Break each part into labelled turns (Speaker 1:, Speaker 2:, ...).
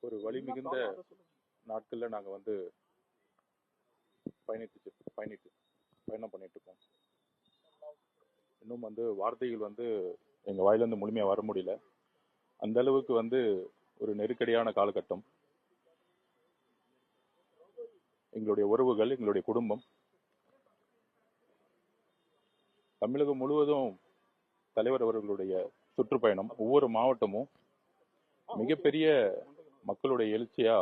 Speaker 1: ஒரு வழி மிகுந்த நாட்கள்ல நாங்க வந்து பயணம் பண்ணிட்டு இருக்கோம். இன்னும் வந்து வார்த்தைகள் வந்து எங்க வாயிலிருந்து முழுமையா வர முடியல. அந்த அளவுக்கு வந்து ஒரு நெருக்கடியான காலகட்டம். எங்களுடைய உறவுகள், எங்களுடைய குடும்பம், தமிழகம் முழுவதும் தலைவர் அவர்களுடைய சுற்றுப்பயணம், ஒவ்வொரு மாவட்டமும் மிகப்பெரிய மக்களுடைய எழுச்சியா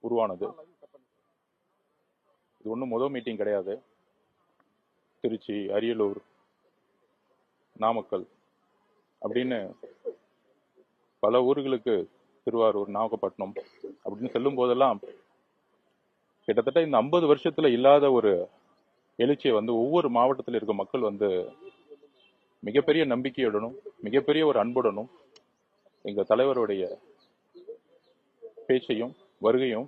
Speaker 1: உருவானது. இது ஒன்றும் முதல் மீட்டிங் கிடையாது. திருச்சி, அரியலூர், நாமக்கல் அப்படின்னு பல ஊர்களுக்கு, திருவாரூர், நாகப்பட்டினம் அப்படின்னு செல்லும் போதெல்லாம் கிட்டத்தட்ட இந்த 50 வருஷத்துல இல்லாத ஒரு எழுச்சியை வந்து ஒவ்வொரு மாவட்டத்தில் இருக்க மக்கள் வந்து மிகப்பெரிய நம்பிக்கையுடனும் மிகப்பெரிய ஒரு அன்புடனும் எங்க தலைவருடைய பேச்சையும் வருகையும்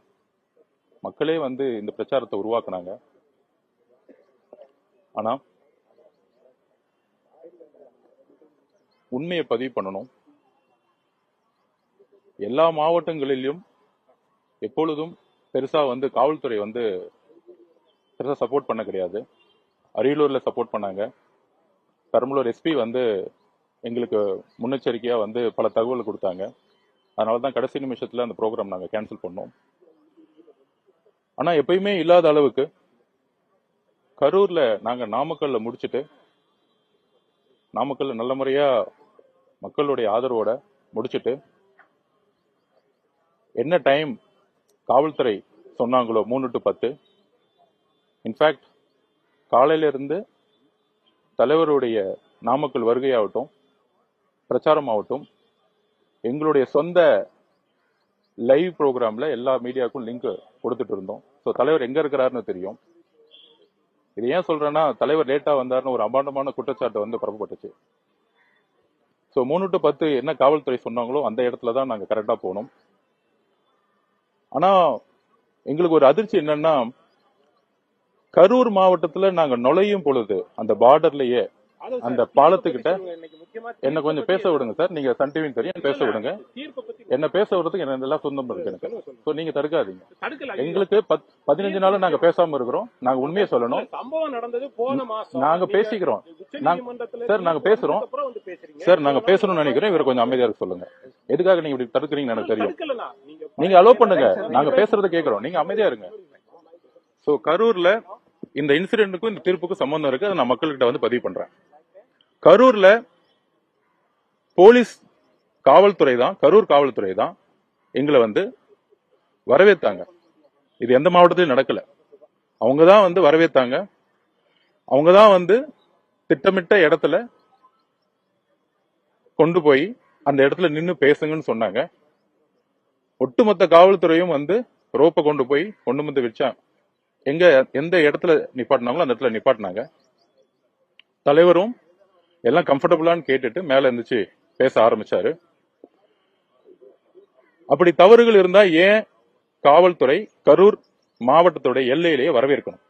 Speaker 1: மக்களே வந்து இந்த பிரச்சாரத்தை உருவாக்குனாங்க. ஆனா உண்மையை பதிவு பண்ணணும். எல்லா மாவட்டங்களிலும் எப்பொழுதும் பெருசா வந்து காவல்துறை வந்து பெருசா சப்போர்ட் பண்ண கிடையாது. அரியலூர்ல சப்போர்ட் பண்ணாங்க. பெரம்பலூர் எஸ்பி வந்து எங்களுக்கு முன்னெச்சரிக்கையா வந்து பல தகவல் கொடுத்தாங்க. அதனாலதான் கடைசி நிமிஷத்துல அந்த ப்ரோக்ராம் நாங்க கேன்சல் பண்ணோம். ஆனா எப்பயுமே இல்லாத அளவுக்கு கரூர்ல நாங்க நாமக்கல்ல முடிச்சுட்டு, நாமக்கல்ல நல்ல முறையா மக்களுடைய ஆதரவோட முடிச்சுட்டு, என்ன டைம் காவல்துறை சொன்னாங்களோ 3 to 10, இன்ஃபேக்ட் காலையில இருந்து தலைவருடைய நாமக்கல் வருகையாகட்டும், பிரச்சாரமாகட்டும், எங்களுடைய சொந்த லைவ் ப்ரோக்ராம்ல எல்லா மீடியாவுக்கும் லிங்க் கொடுத்துட்டு இருந்தோம். ஸோ தலைவர் எங்க இருக்கிறாருன்னு தெரியும். இது ஏன் சொல்றேன்னா, தலைவர் லேட்டா வந்தாருன்னு ஒரு அபாண்டமான குற்றச்சாட்டு வந்து பரப்பப்பட்டுச்சு. ஸோ 3 to 10 என்ன காவல்துறை சொன்னாங்களோ அந்த இடத்துல தான் நாங்க கரெக்டா போனோம். ஆனா எங்களுக்கு ஒரு அதிர்ச்சி என்னன்னா, கரூர் மாவட்டத்துல நாங்க நுழையும் பொழுது அந்த பார்டர்லயே அந்த பாலத்துக்கிட்ட என்ன கொஞ்சம் பேச விடுங்க சார். நீங்க சன் டிவி தெரியும், பேச விடுங்க. என்ன பேச விடுறதுக்கு என்ன எல்லாம் சொந்தம் இருக்கு எனக்கு. சோ நீங்க தடுக்காதீங்க. எங்களுக்கு 15 நாள் நாங்க பேசாம இருக்கிறோம். நாங்க உண்மையை சொல்லணும்.
Speaker 2: சம்பவம் நடந்தது போன மாசம்.
Speaker 1: நாங்க பேசிக்கிறோம் சார். நாங்க பேசுறோம் சார். நாங்க பேசணும்னு நினைக்கிறோம். இவரை கொஞ்சம் அமைதியா சொல்லுங்க. எதுக்காக நீங்க இப்படி தடுக்கிறீங்கன்னு எனக்கு தெரியும். நீங்க அலோவ் பண்ணுங்க. நாங்க பேசுறதை கேட்கிறோம். நீங்க அமைதியா இருங்க. சோ கரூர்ல இந்த இன்சிடென்ட்டுக்கும் இந்த தீர்ப்புக்கும் சம்பந்தம் இருக்கு. அதை நான் மக்கள்கிட்ட வந்து பதிவு பண்றேன். கரூர்ல போலீஸ் காவல்துறை தான், கரூர் காவல்துறை தான் எங்களை வந்து வரவேற்றாங்க. இது எந்த மாவட்டத்திலும் நடக்கல. அவங்கதான் வந்து வரவேற்றாங்க. அவங்கதான் வந்து திட்டமிட்ட இடத்துல கொண்டு போய் அந்த இடத்துல நின்னு பேசுங்கன்னு சொன்னாங்க. ஒட்டுமொத்த காவல்துறையும் வந்து ரோப்பை கொண்டு போய் கொண்டு வந்து வச்சாங்க. எந்த இடத்துல நிப்பாட்டினாங்களோ அந்த இடத்துல நிப்பாட்டினாங்க. தலைவரும் எல்லாம் கம்ஃபர்டபுளான்னு கேட்டுட்டு மேல இருந்துச்சு பேச ஆரம்பிச்சாரு. அப்படி தவறுகள் இருந்தா ஏன் காவல்துறை கரூர் மாவட்டத்துடைய எல்லையிலேயே வரவேற்கணும்?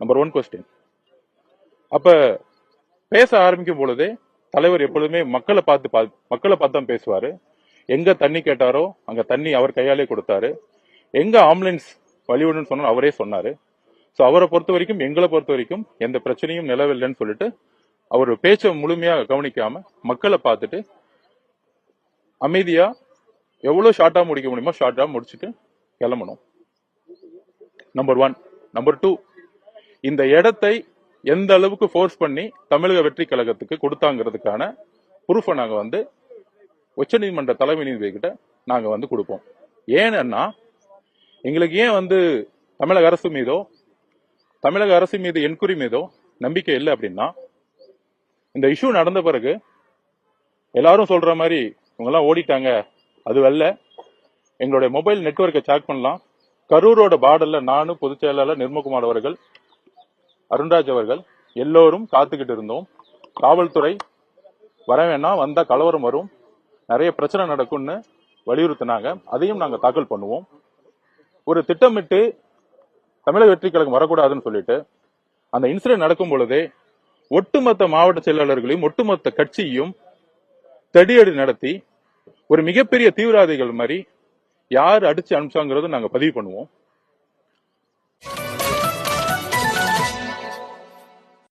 Speaker 1: Number 1 question. அப்ப பேச ஆரம்பிக்கும் பொழுதே தலைவர் எப்பொழுதுமே மக்களை பார்த்து தான் பேசுவாரு. எங்க தண்ணி கேட்டாரோ அங்க தண்ணி அவர் கையாலே கொடுத்தாரு. எங்க ஆம்புலன்ஸ் வழிவிடுன்னு சொன்னாலும் அவரே சொன்னாரு. சோ அவரை பொறுத்த வரைக்கும், எங்களை பொறுத்த வரைக்கும் எந்த பிரச்சனையும் நிலவில்லைன்னு சொல்லிட்டு அவர் பேச்ச முழுமையா கவனிக்காம மக்களை பார்த்துட்டு அமைதியா எவ்வளவு ஷார்ட்டா முடிக்க முடியுமோ ஷார்ட்டா முடிச்சுட்டு கிளம்பணும். நம்பர் 1. நம்பர் 2, இந்த இடத்தை எந்த அளவுக்கு ஃபோர்ஸ் பண்ணி தமிழக வெற்றி கழகத்துக்கு கொடுத்தாங்கிறதுக்கான ப்ரூஃபை நாங்க வந்து உச்சநீதிமன்ற தலைமை நீதிபதி கிட்ட நாங்க வந்து கொடுப்போம். ஏன்னா எங்களுக்கு ஏன் வந்து தமிழக அரசு மீது என்கொயரி மீதோ நம்பிக்கை இல்லை அப்படின்னா, இந்த இஷ்யூ நடந்த பிறகு எல்லாரும் சொல்ற மாதிரி இவங்க எல்லாம் ஓடிட்டாங்க. அது அல்ல. எங்களுடைய மொபைல் நெட்வொர்க்கை செக் பண்ணலாம். கரூரோட பார்டர்ல நானும் பொதுச் செயலாளர் நிர்மல்குமார் அவர்கள், அருண்ராஜ் அவர்கள் எல்லோரும் காத்துக்கிட்டு இருந்தோம். காவல்துறை வர வேணாம், வந்தா கலவரம் வரும், நிறைய பிரச்சனை நடக்கும்னு வலியுறுத்தினாங்க. அதையும் நாங்க தாக்கல் பண்ணுவோம். ஒரு திட்டமிட்டு தமிழக வெற்றி கழகம் வரக்கூடாதுன்னு சொல்லிட்டு அந்த இன்சிடென்ட் நடக்கும் பொழுதே ஒட்டுமொத்த மாவட்ட செயலாளர்களையும் ஒட்டுமொத்த கட்சியும் தடியடி நடத்தி ஒரு மிகப்பெரிய தீவிரவாதிகள் மாதிரி யார் அடிச்சு அனுப்பிச்சாங்கிறத நாங்க பதிவு பண்ணுவோம்.